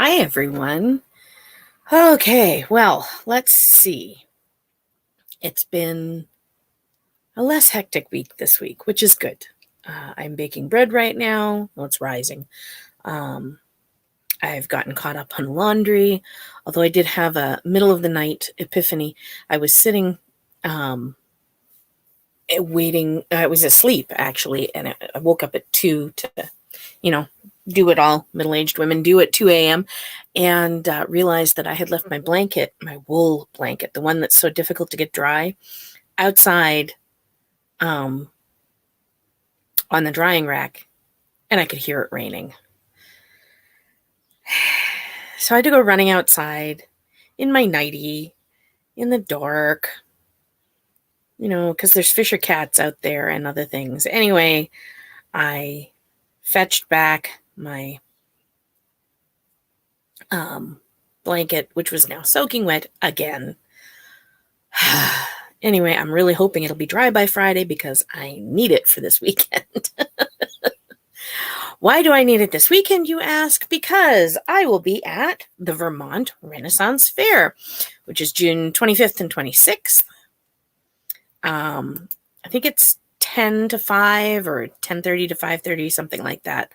Hi, everyone. Okay, well, let's see. It's been a less hectic week this week, which is good. I'm baking bread right now. Well, it's rising. I've gotten caught up on laundry, although I did have a middle of the night epiphany. I was sitting waiting. I was asleep, actually, and I woke up at 2 to, do what all middle-aged women do at 2 a.m. and realized that I had left my blanket, my wool blanket, the one that's so difficult to get dry, outside on the drying rack, and I could hear it raining. So I had to go running outside in my nightie, in the dark, because there's fisher cats out there and other things. Anyway, I fetched back my blanket, which was now soaking wet again. Anyway, I'm really hoping it'll be dry by Friday because I need it for this weekend. Why do I need it this weekend, you ask? Because I will be at the Vermont Renaissance Fair, which is June 25th and 26th. I think it's 10 to 5 or 10:30 to 5:30, something like that.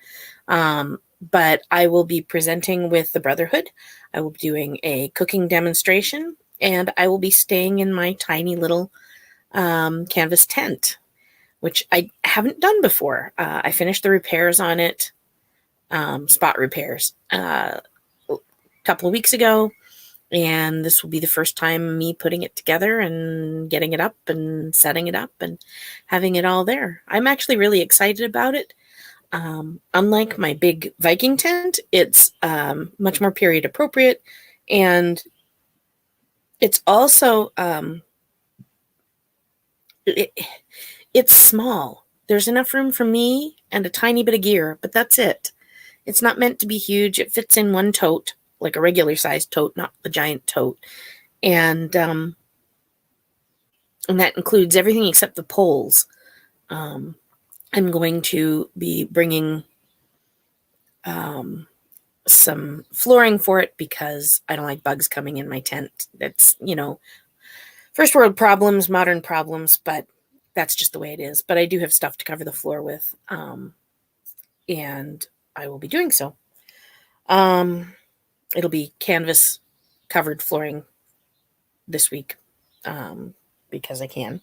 But I will be presenting with the Brotherhood. I will be doing a cooking demonstration, and I will be staying in my tiny little canvas tent, which I haven't done before. I finished the repairs on it, spot repairs, a couple of weeks ago, and this will be the first time me putting it together and getting it up and setting it up and having it all there. I'm actually really excited about it. Unlike my big Viking tent, it's much more period appropriate, and it's also it's small. There's enough room for me and a tiny bit of gear, but that's it. It's not meant to be huge. It fits in one tote, like a regular sized tote, not the giant tote, and that includes everything except the poles. I'm going to be bringing some flooring for it because I don't like bugs coming in my tent. That's, first world problems, modern problems, but that's just the way it is. But I do have stuff to cover the floor with, and I will be doing so. It'll be canvas covered flooring this week because I can.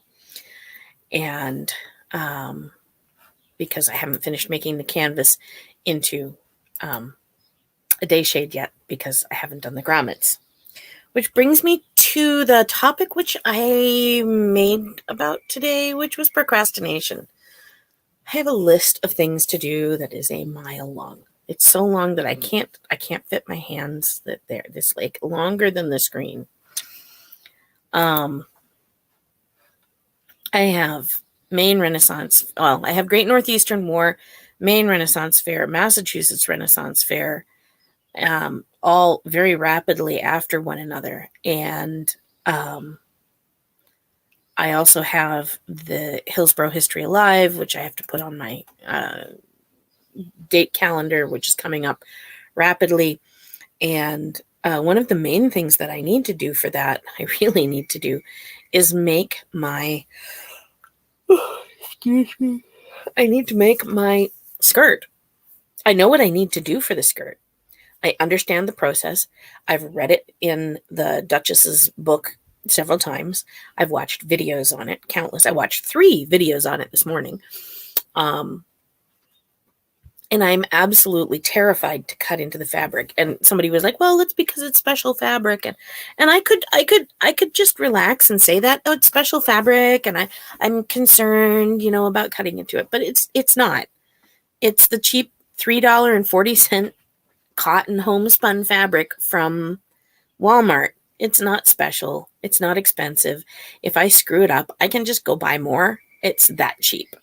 And because I haven't finished making the canvas into a day shade yet because I haven't done the grommets. Which brings me to the topic which I made about today, which was procrastination. I have a list of things to do that is a mile long. It's so long that I can't fit my hands that they're this like longer than the screen. I have Maine Renaissance. Well, I have Great Northeastern War, Maine Renaissance Fair, Massachusetts Renaissance Fair, all very rapidly after one another. And I also have the Hillsborough History Alive, which I have to put on my date calendar, which is coming up rapidly. And one of the main things that I need to do for that, I really need to do, is make my, I need to make my skirt. I know what I need to do for the skirt. I understand the process. I've read it in the Duchess's book several times. I've watched videos on it, countless. I watched 3 videos on it this morning. And I'm absolutely terrified to cut into the fabric. And somebody was like, well, it's because it's special fabric. And I could just relax and say that, oh, it's special fabric. And I'm concerned, about cutting into it, but it's not. It's the cheap $3.40 cotton homespun fabric from Walmart. It's not special. It's not expensive. If I screw it up, I can just go buy more. It's that cheap.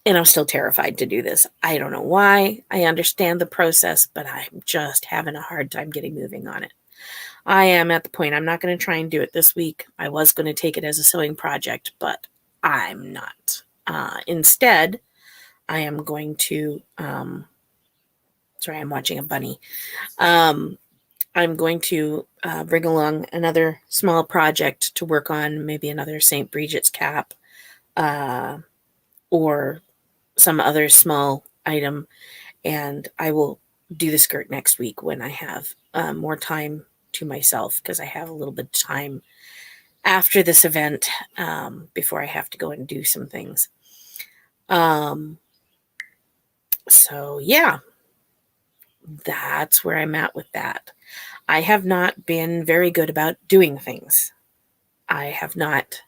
And I'm still terrified to do this. I don't know why. I understand the process, but I'm just having a hard time getting moving on it. I am at the point I'm not going to try and do it this week. I was going to take it as a sewing project, but I'm not. Instead, I am going to Sorry, I'm watching a bunny. I'm going to bring along another small project to work on, maybe another St. Bridget's cap or some other small item. And I will do the skirt next week when I have more time to myself, because I have a little bit of time after this event before I have to go and do some things. So yeah, that's where I'm at with that. I have not been very good about doing things. I have not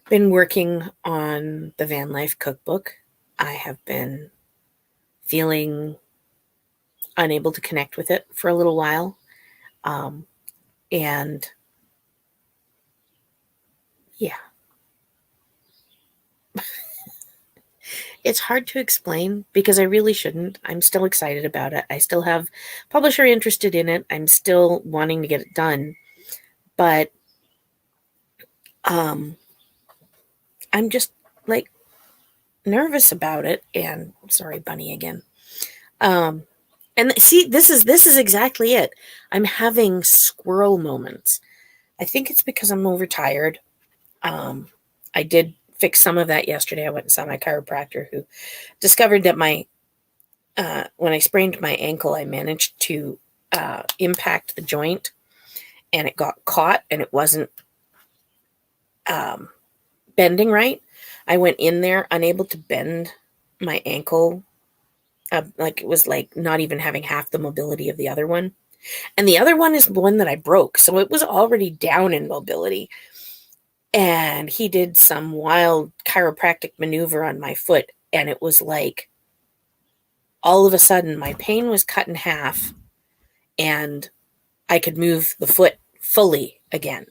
been working on the van life cookbook. I have been feeling unable to connect with it for a little while. And yeah, it's hard to explain because I really shouldn't. I'm still excited about it. I still have publisher interested in it. I'm still wanting to get it done. But I'm just like nervous about it. And sorry, bunny again. And see, this is exactly it. I'm having squirrel moments. I think it's because I'm overtired. I did fix some of that yesterday. I went and saw my chiropractor, who discovered that when I sprained my ankle, I managed to impact the joint, and it got caught, and it wasn't bending right. I went in there unable to bend my ankle. Like it was like not even having half the mobility of the other one. And the other one is one that I broke. So it was already down in mobility. And he did some wild chiropractic maneuver on my foot. And it was like all of a sudden my pain was cut in half and I could move the foot fully again,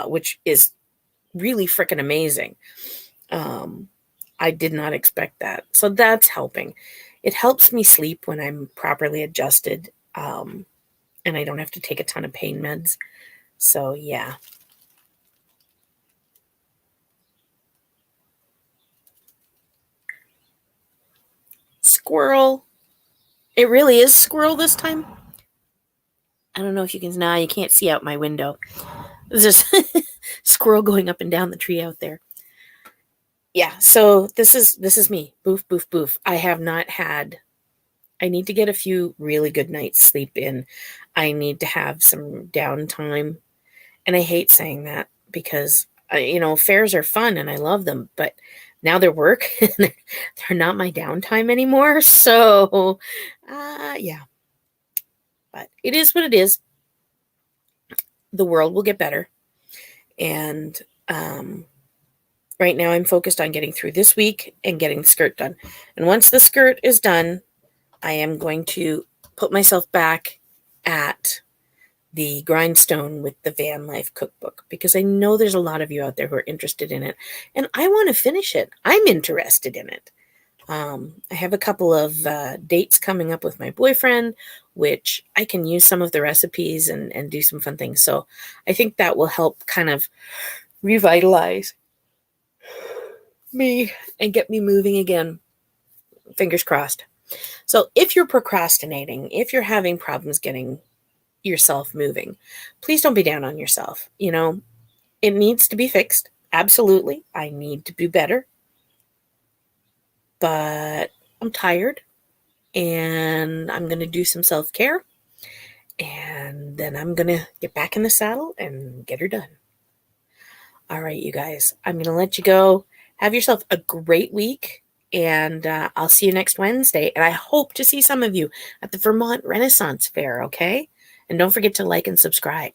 which is really freaking amazing. I did not expect that. So that's helping. It helps me sleep when I'm properly adjusted, and I don't have to take a ton of pain meds. So yeah. Squirrel. It really is squirrel this time. I don't know if you can. Nah, you can't see out my window. There's this squirrel going up and down the tree out there. Yeah, so this is me. Boof, boof, boof. I need to get a few really good nights sleep in. I need to have some downtime. And I hate saying that because, fairs are fun and I love them, but now they're work and they're not my downtime anymore. So, yeah. But it is what it is. The world will get better. And right now I'm focused on getting through this week and getting the skirt done. And once the skirt is done, I am going to put myself back at the grindstone with the van life cookbook, because I know there's a lot of you out there who are interested in it and I want to finish it. I'm interested in it. I have a couple of dates coming up with my boyfriend, which I can use some of the recipes and do some fun things. So I think that will help kind of revitalize me and get me moving again. Fingers crossed. So if you're procrastinating, if you're having problems getting yourself moving, please don't be down on yourself. It needs to be fixed. Absolutely. I need to do better. But I'm tired and I'm going to do some self-care, and then I'm going to get back in the saddle and get her done. All right, you guys, I'm going to let you go. Have yourself a great week, and I'll see you next Wednesday. And I hope to see some of you at the Vermont Renaissance Fair, okay? And don't forget to like and subscribe.